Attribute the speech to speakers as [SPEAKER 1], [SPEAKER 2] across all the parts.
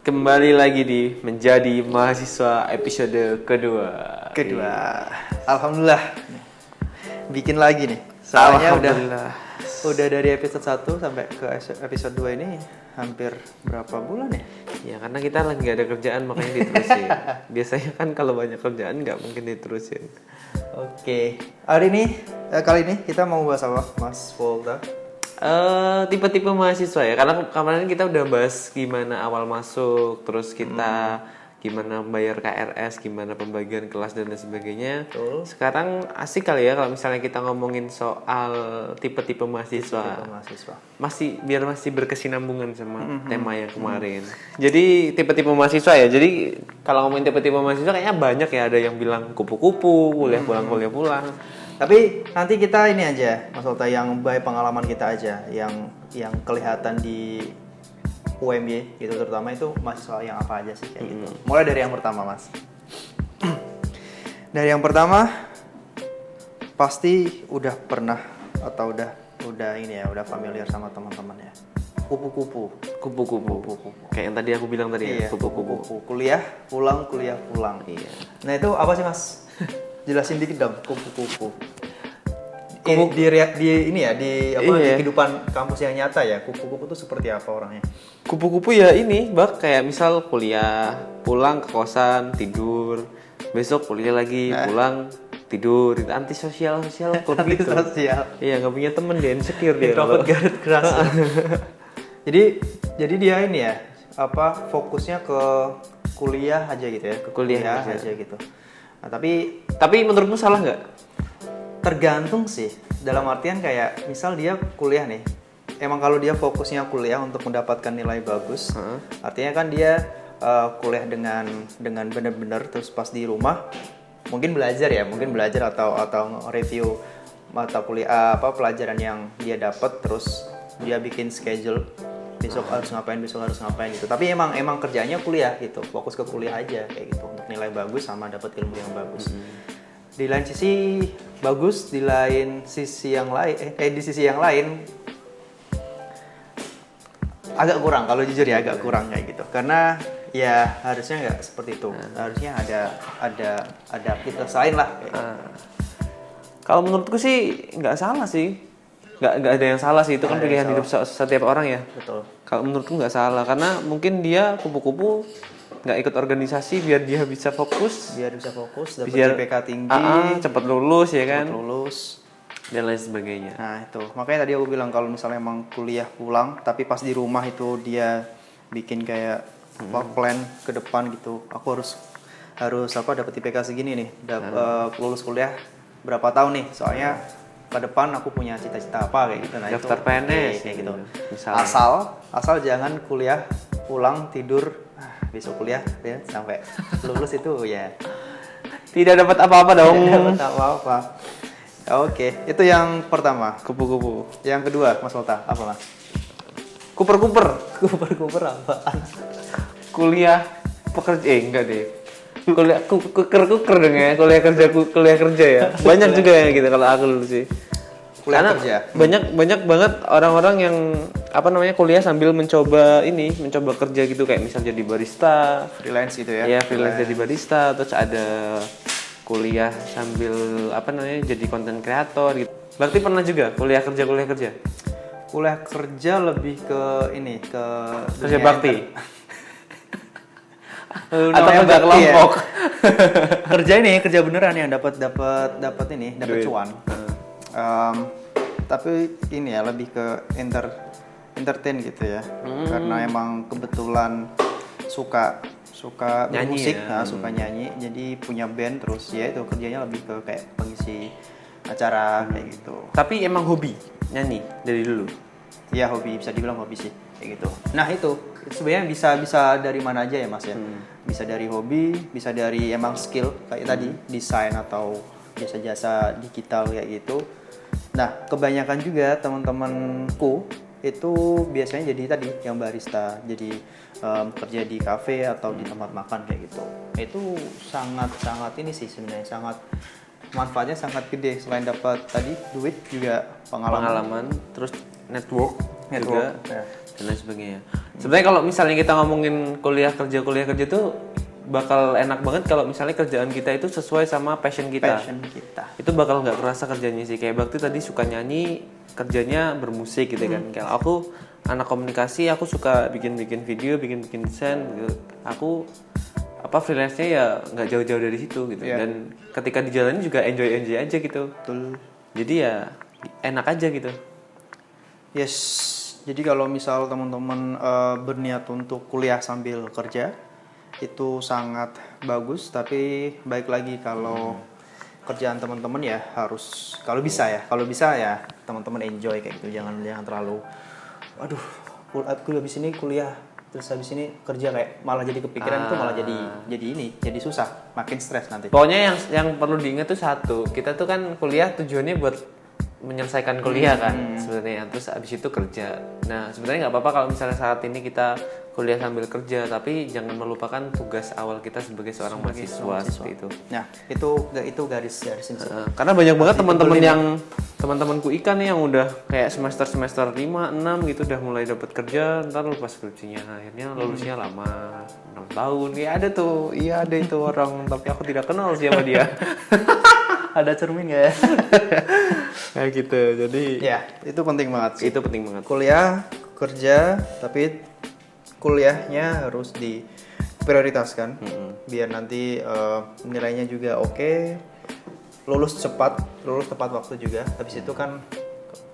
[SPEAKER 1] Kembali lagi di Menjadi Mahasiswa episode kedua.
[SPEAKER 2] Alhamdulillah bikin lagi nih. Soalnya
[SPEAKER 1] Alhamdulillah.
[SPEAKER 2] udah dari episode 1 sampai ke episode 2 ini hampir berapa bulan ya?
[SPEAKER 1] Ya karena kita lagi gak ada kerjaan makanya diterusin. Biasanya kan kalau banyak kerjaan gak mungkin diterusin.
[SPEAKER 2] Oke. Kali ini kita mau bahas apa, Mas Volta?
[SPEAKER 1] Tipe-tipe mahasiswa ya. Karena kemarin kita udah bahas gimana awal masuk, terus kita gimana bayar KRS, gimana pembagian kelas dan lain sebagainya.
[SPEAKER 2] Betul.
[SPEAKER 1] Sekarang asik kali ya kalau misalnya kita ngomongin soal tipe-tipe mahasiswa. Biar masih berkesinambungan sama tema yang kemarin. Jadi tipe-tipe mahasiswa ya. Jadi kalau ngomongin tipe-tipe mahasiswa kayaknya banyak ya. Ada yang bilang kupu-kupu, kuliah pulang.
[SPEAKER 2] Tapi nanti kita ini aja, Mas Volta, yang by pengalaman kita aja, yang kelihatan di UMY gitu, terutama itu mahasiswa yang apa aja sih kayak gitu. Mulai dari yang pertama, Mas. Dari yang pertama pasti udah pernah atau udah familiar sama teman-teman ya. Kupu-kupu.
[SPEAKER 1] Kayak yang tadi aku bilang tadi ya, kupu-kupu.
[SPEAKER 2] Kuliah pulang.
[SPEAKER 1] Iya.
[SPEAKER 2] Nah, itu apa sih, Mas? Jelasin dikit dong, kupu-kupu. Di kehidupan kampus yang nyata ya, kupu-kupu itu seperti apa orangnya?
[SPEAKER 1] Kupu-kupu ya ini, kayak misal kuliah, pulang ke kosan, tidur, besok kuliah lagi, pulang, tidur, itu antisosial kok gitu.
[SPEAKER 2] Antisosial.
[SPEAKER 1] Iya, nggak punya temen dia, insecure dia.
[SPEAKER 2] Introvert garis keras. jadi dia ini ya, fokusnya ke kuliah aja gitu ya,
[SPEAKER 1] ke kuliah
[SPEAKER 2] aja gitu. Nah,
[SPEAKER 1] tapi menurutmu salah nggak?
[SPEAKER 2] Tergantung sih. Dalam artian kayak misal dia kuliah nih. Emang kalau dia fokusnya kuliah untuk mendapatkan nilai bagus, artinya kan dia kuliah dengan benar-benar, terus pas di rumah mungkin belajar atau review mata kuliah pelajaran yang dia dapat, terus dia bikin schedule besok harus ngapain gitu. Tapi emang kerjanya kuliah gitu, fokus ke kuliah aja kayak gitu untuk nilai bagus sama dapat ilmu yang bagus. Di lain sisi bagus, di sisi yang lain agak kurang, kalau jujur ya agak kurang kayak gitu. Karena ya harusnya nggak seperti itu. Harusnya ada aktivitas lain lah.
[SPEAKER 1] Kalau menurutku sih nggak salah sih. Nggak ada yang salah sih, itu kan pilihan hidup setiap orang ya.
[SPEAKER 2] Betul.
[SPEAKER 1] Kalau menurutku nggak salah, karena mungkin dia kupu-kupu nggak ikut organisasi biar dia bisa fokus,
[SPEAKER 2] dapat IPK tinggi,
[SPEAKER 1] cepat lulus ya kan, dan lain sebagainya.
[SPEAKER 2] Nah itu, makanya tadi aku bilang kalau misalnya emang kuliah pulang, tapi pas di rumah itu dia bikin kayak plan ke depan gitu. Aku harus dapat IPK segini nih, lulus kuliah berapa tahun nih, soalnya ke depan aku punya cita-cita apa kayak gitu. Nah,
[SPEAKER 1] daftar
[SPEAKER 2] itu
[SPEAKER 1] PNS
[SPEAKER 2] kayak gitu.
[SPEAKER 1] Misalnya.
[SPEAKER 2] Asal jangan kuliah pulang tidur besok kuliah ya sampai lulus itu ya
[SPEAKER 1] tidak dapat apa-apa dong.
[SPEAKER 2] Tidak dapat apa-apa. Oke, itu yang pertama,
[SPEAKER 1] Kupu-kupu.
[SPEAKER 2] Yang kedua, Mas Volta, apa Mas?
[SPEAKER 1] Kuper-kuper
[SPEAKER 2] Apaan?
[SPEAKER 1] Kuliah pekerja enggak deh. Kuliah kuker dong ya, kuliah kerja ya. Banyak juga ya gitu kalau aku dulu sih. Karena
[SPEAKER 2] Kerja.
[SPEAKER 1] banyak banget orang-orang yang kuliah sambil mencoba kerja gitu, kayak misal jadi barista,
[SPEAKER 2] Freelance gitu ya.
[SPEAKER 1] Iya, freelance jadi barista, terus ada kuliah sambil jadi content creator gitu. Berarti pernah juga kuliah kerja?
[SPEAKER 2] Kuliah kerja lebih ke
[SPEAKER 1] Kerja bakti.
[SPEAKER 2] Atau
[SPEAKER 1] kerja kelompok.
[SPEAKER 2] Ya. kerja beneran yang dapat cuan. Tapi ini ya lebih ke entertain gitu ya. Karena emang kebetulan suka
[SPEAKER 1] nyanyi
[SPEAKER 2] musik,
[SPEAKER 1] ya.
[SPEAKER 2] Suka nyanyi, jadi punya band, terus ya itu kerjanya lebih ke kayak pengisi acara kayak gitu.
[SPEAKER 1] Tapi emang hobi nyanyi dari dulu?
[SPEAKER 2] Ya hobi, bisa dibilang hobi sih kayak gitu. Nah itu sebenarnya bisa dari mana aja ya Mas ya. Bisa dari hobi, bisa dari emang skill kayak tadi desain atau jasa-jasa digital kayak gitu. Nah kebanyakan juga teman-temanku itu biasanya jadi tadi yang barista, jadi kerja di kafe atau di tempat makan kayak gitu. Itu sangat ini sih sebenarnya, sangat manfaatnya sangat gede. Selain dapat tadi duit, juga pengalaman
[SPEAKER 1] terus network juga.
[SPEAKER 2] Ya.
[SPEAKER 1] dan lain sebagainya. Sebenarnya kalau misalnya kita ngomongin kuliah kerja tuh bakal enak banget kalau misalnya kerjaan kita itu sesuai sama passion kita. Itu bakal nggak kerasa kerjanya sih. Kayak Bakti tadi suka nyanyi, kerjanya bermusik gitu kan. Kayak aku anak komunikasi, aku suka bikin video, bikin desain gitu. Aku freelance-nya ya nggak jauh-jauh dari situ gitu. Dan ketika dijalani juga enjoy aja gitu.
[SPEAKER 2] Betul.
[SPEAKER 1] Jadi ya enak aja gitu.
[SPEAKER 2] Yes. Jadi kalau misal teman-teman berniat untuk kuliah sambil kerja itu sangat bagus, tapi baik lagi kalau kerjaan teman-teman ya harus kalau bisa ya teman-teman enjoy kayak gitu. Jangan terlalu aduh aku habis ini kuliah terus habis ini kerja kayak malah jadi kepikiran itu malah jadi susah, makin stres nanti.
[SPEAKER 1] Pokoknya yang perlu diingat tuh satu, kita tuh kan kuliah tujuannya buat menyelesaikan kuliah kan sebenarnya, terus abis itu kerja. Nah sebenarnya nggak apa-apa kalau misalnya saat ini kita kuliah sambil kerja, tapi jangan melupakan tugas awal kita sebagai seorang mahasiswa seperti itu.
[SPEAKER 2] Nah itu garis
[SPEAKER 1] karena banyak banget teman-temanku ikan nih yang udah kayak semester 5, 6 gitu udah mulai dapat kerja, ntar lupa skripsinya, akhirnya lulusnya lama 6 tahun. Ya ada itu orang, tapi aku tidak kenal siapa dia.
[SPEAKER 2] Ada cermin nggak ya?
[SPEAKER 1] Kayak gitu. Jadi
[SPEAKER 2] ya itu penting banget sih.
[SPEAKER 1] Itu penting banget.
[SPEAKER 2] Kuliah, kerja, tapi kuliahnya harus diprioritaskan biar nanti nilainya juga oke, lulus tepat waktu juga. Habis itu kan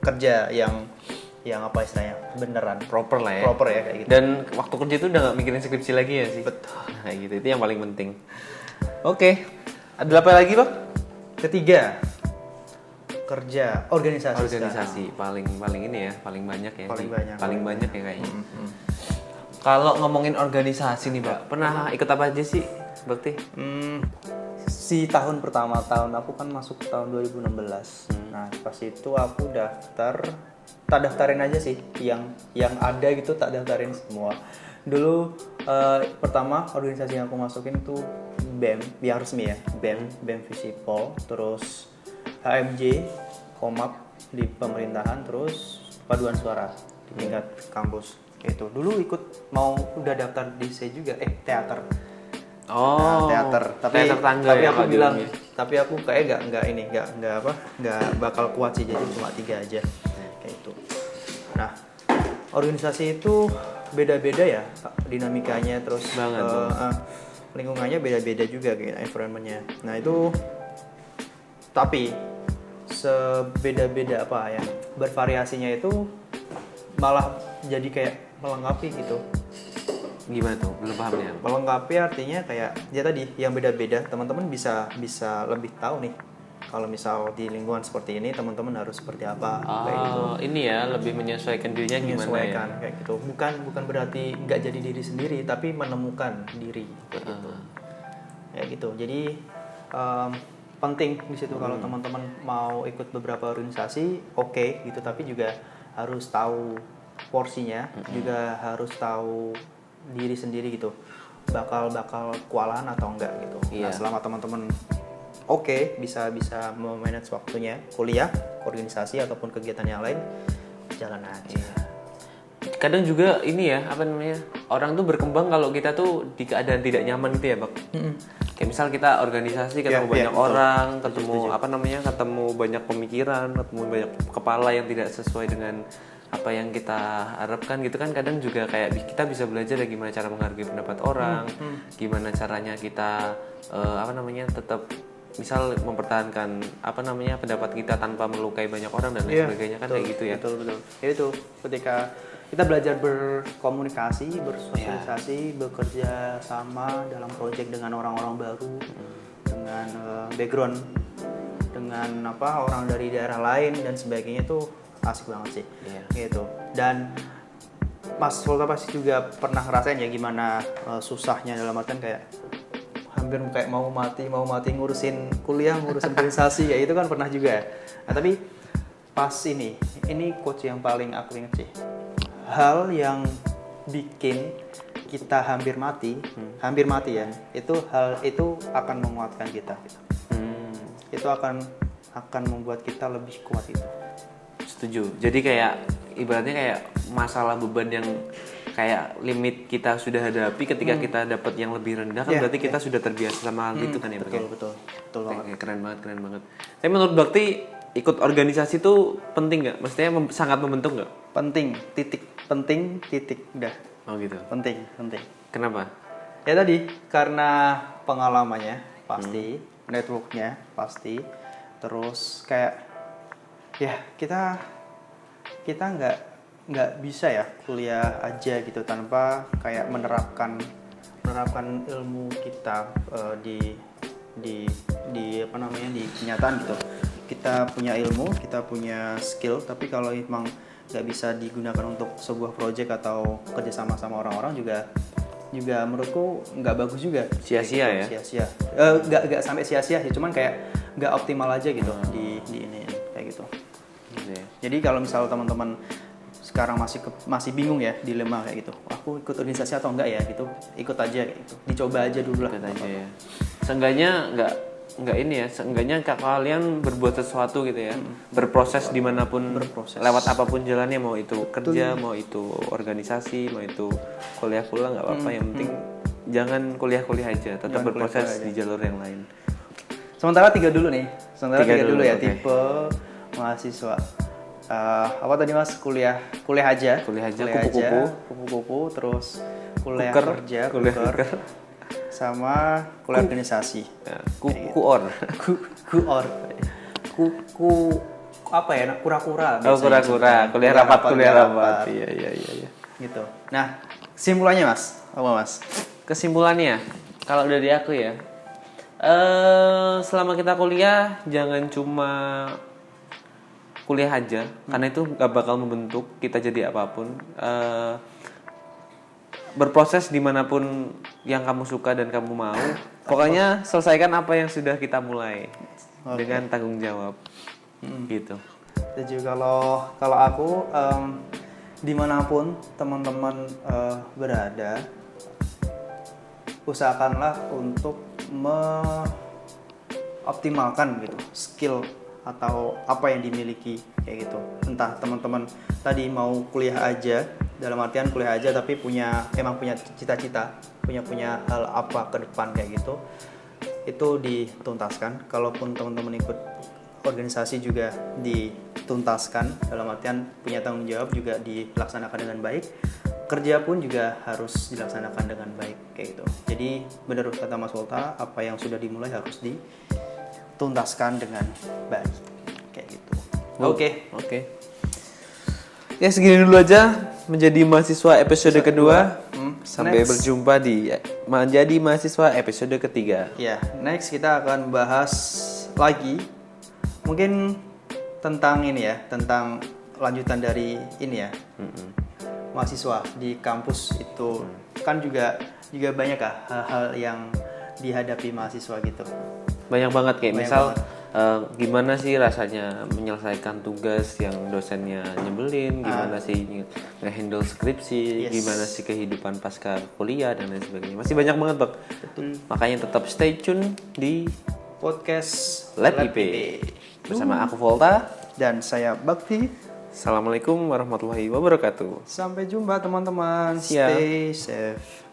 [SPEAKER 2] kerja yang apa istilahnya beneran
[SPEAKER 1] proper lah ya.
[SPEAKER 2] Proper ya kayak gitu.
[SPEAKER 1] Dan waktu kerja itu udah nggak mikirin skripsi lagi ya sih.
[SPEAKER 2] Betul.
[SPEAKER 1] Kayak gitu, itu yang paling penting. Oke. Ada apa lagi, Pak?
[SPEAKER 2] Ketiga, kerja organisasi
[SPEAKER 1] paling ini ya, paling banyak ya.
[SPEAKER 2] Paling
[SPEAKER 1] banyak ya kayaknya. Kalau ngomongin organisasi nih, Pak, pernah ikut apa aja sih, Bakti?
[SPEAKER 2] Si tahun pertama, aku kan masuk tahun 2016. Nah, pas itu aku tak daftarin aja sih, yang ada gitu tak daftarin semua. Dulu pertama organisasi yang aku masukin tuh BEM, yang resmi ya, BEM Visipol, terus HMJ, Komap di pemerintahan, terus paduan suara di tingkat kampus. Itu dulu udah daftar di saya juga, teater. Teater. Tapi aku bilang, tapi aku kayak nggak bakal kuat sih, jadi cuma 3 aja kayak itu. Nah, organisasi itu beda-beda ya dinamikanya, terus lingkungannya beda-beda juga kayak environmentnya. Nah itu tapi sebeda-beda apa ya bervariasinya itu malah jadi kayak melengkapi gitu.
[SPEAKER 1] Gimana tuh? Belum paham ya.
[SPEAKER 2] Melengkapi artinya kayak ya tadi yang beda-beda, teman-teman bisa lebih tahu nih kalau misal di lingkungan seperti ini teman-teman harus seperti apa kayak gitu.
[SPEAKER 1] Ini ya lebih menyesuaikan dirinya gimana ya.
[SPEAKER 2] Kayak gitu. Bukan berarti nggak jadi diri sendiri, tapi menemukan diri kayak gitu. Ya gitu. Jadi penting di situ kalau teman-teman mau ikut beberapa organisasi, oke gitu, tapi juga harus tahu porsinya, juga harus tahu diri sendiri gitu. Bakal kewalahan atau enggak gitu. Nah, selama teman-teman bisa memanage waktunya, kuliah, organisasi ataupun kegiatan yang lain, jalan aja.
[SPEAKER 1] Kadang juga ini ya, orang tuh berkembang kalau kita tuh di keadaan tidak nyaman gitu ya, Bang. Kayak misal kita organisasi ketemu banyak orang, ketemu ketemu banyak pemikiran, ketemu banyak kepala yang tidak sesuai dengan apa yang kita harapkan gitu kan. Kadang juga kayak kita bisa belajar ya gimana cara menghargai pendapat orang, gimana caranya kita tetap misal mempertahankan pendapat kita tanpa melukai banyak orang dan lain sebagainya kan, kayak gitu ya.
[SPEAKER 2] Betul. Itu ketika kita belajar berkomunikasi, bersosialisasi, bekerja sama dalam proyek dengan orang-orang baru, dengan background, dengan orang dari daerah lain dan sebagainya, itu asik banget sih. Gitu. Dan Mas Volta pasti juga pernah ngerasain ya gimana susahnya, dalam artian kayak hampir kayak mau mati ngurusin kuliah, ngurusin organisasi, ya itu kan pernah juga. Nah, tapi pas ini quotes yang paling aku ingat sih. Hal yang bikin kita hampir mati ya, hal itu akan menguatkan kita. Itu akan membuat kita lebih kuat itu.
[SPEAKER 1] Setuju. Jadi kayak ibaratnya kayak masalah beban yang kayak limit kita sudah hadapi, ketika kita dapat yang lebih rendah kan berarti kita sudah terbiasa sama hal itu kan ya.
[SPEAKER 2] Betul banget.
[SPEAKER 1] Keren banget. Tapi menurut Bakti ikut organisasi itu penting nggak? Maksudnya sangat membentuk nggak?
[SPEAKER 2] Penting, titik, udah.
[SPEAKER 1] Oh gitu.
[SPEAKER 2] Penting.
[SPEAKER 1] Kenapa?
[SPEAKER 2] Ya tadi karena pengalamannya pasti, networknya pasti, terus kayak ya kita nggak bisa ya kuliah aja gitu tanpa kayak menerapkan ilmu kita di apa namanya di kenyataan gitu. Kita punya ilmu, kita punya skill, tapi kalau emang nggak bisa digunakan untuk sebuah project atau kerjasama sama orang-orang juga menurutku nggak bagus juga.
[SPEAKER 1] Sia-sia ya?
[SPEAKER 2] Sia-sia. Nggak sampai sia-sia sih, cuman kayak nggak optimal aja gitu di ini kayak gitu. Jadi kalau misal teman-teman sekarang masih bingung ya, dilema kayak gitu, aku ikut organisasi atau enggak ya gitu, ikut aja kayak gitu, dicoba aja dulu lah.
[SPEAKER 1] Ikut aja ya. Seenggaknya nggak ini ya, seenggaknya kalian berbuat sesuatu gitu ya, berproses dimanapun, lewat apapun jalannya, mau itu kerja, mau itu organisasi, mau itu kuliah pula nggak apa-apa, yang penting jangan kuliah aja, tetap berproses di jalur yang lain.
[SPEAKER 2] Sementara tiga dulu ya,
[SPEAKER 1] okay.
[SPEAKER 2] Tipe mahasiswa. Apa tadi Mas? Kuliah aja, kupu-kupu, terus kuliah kerja, sama kuliah organisasi.
[SPEAKER 1] Kuor.
[SPEAKER 2] Apa ya? Kura-kura.
[SPEAKER 1] Kura-kura. Kuliah rapat. Iya.
[SPEAKER 2] Gitu. Nah, kesimpulannya Mas, apa Mas?
[SPEAKER 1] Kesimpulannya, kalau dari aku ya, selama kita kuliah jangan cuma kuliah aja, karena itu gak bakal membentuk kita jadi apapun. Berproses dimanapun yang kamu suka dan kamu mau, pokoknya selesaikan apa yang sudah kita mulai dengan tanggung jawab. Gitu.
[SPEAKER 2] Jadi kalau aku dimanapun teman-teman berada, usahakanlah untuk mengoptimalkan gitu skill atau apa yang dimiliki kayak gitu. Entah teman-teman tadi mau kuliah aja, dalam artian kuliah aja tapi emang punya cita-cita, punya hal apa ke depan kayak gitu, itu dituntaskan. Kalaupun teman-teman ikut organisasi juga dituntaskan, dalam artian punya tanggung jawab juga dilaksanakan dengan baik. Kerja pun juga harus dilaksanakan dengan baik kayak gitu. Jadi benar kata Mas Volta, apa yang sudah dimulai harus dituntaskan dengan baik kayak gitu. Oke.
[SPEAKER 1] Ya segini dulu aja menjadi mahasiswa episode kedua. Sampai berjumpa di menjadi mahasiswa episode ketiga.
[SPEAKER 2] Ya, next kita akan bahas lagi mungkin tentang ini ya, tentang lanjutan dari ini ya. Mahasiswa di kampus itu kan juga banyak hal-hal yang dihadapi mahasiswa gitu.
[SPEAKER 1] Banyak banget kayak misal gimana sih rasanya menyelesaikan tugas yang dosennya nyebelin, gimana sih nge-handle skripsi, gimana sih kehidupan pasca kuliah dan lain sebagainya. Masih banyak banget, Bang.
[SPEAKER 2] Betul.
[SPEAKER 1] Makanya tetap stay tune di
[SPEAKER 2] podcast
[SPEAKER 1] Lab IP. Bersama aku Volta
[SPEAKER 2] dan saya Bakti.
[SPEAKER 1] Assalamualaikum warahmatullahi wabarakatuh.
[SPEAKER 2] Sampai jumpa teman-teman.
[SPEAKER 1] Siap.
[SPEAKER 2] Stay safe.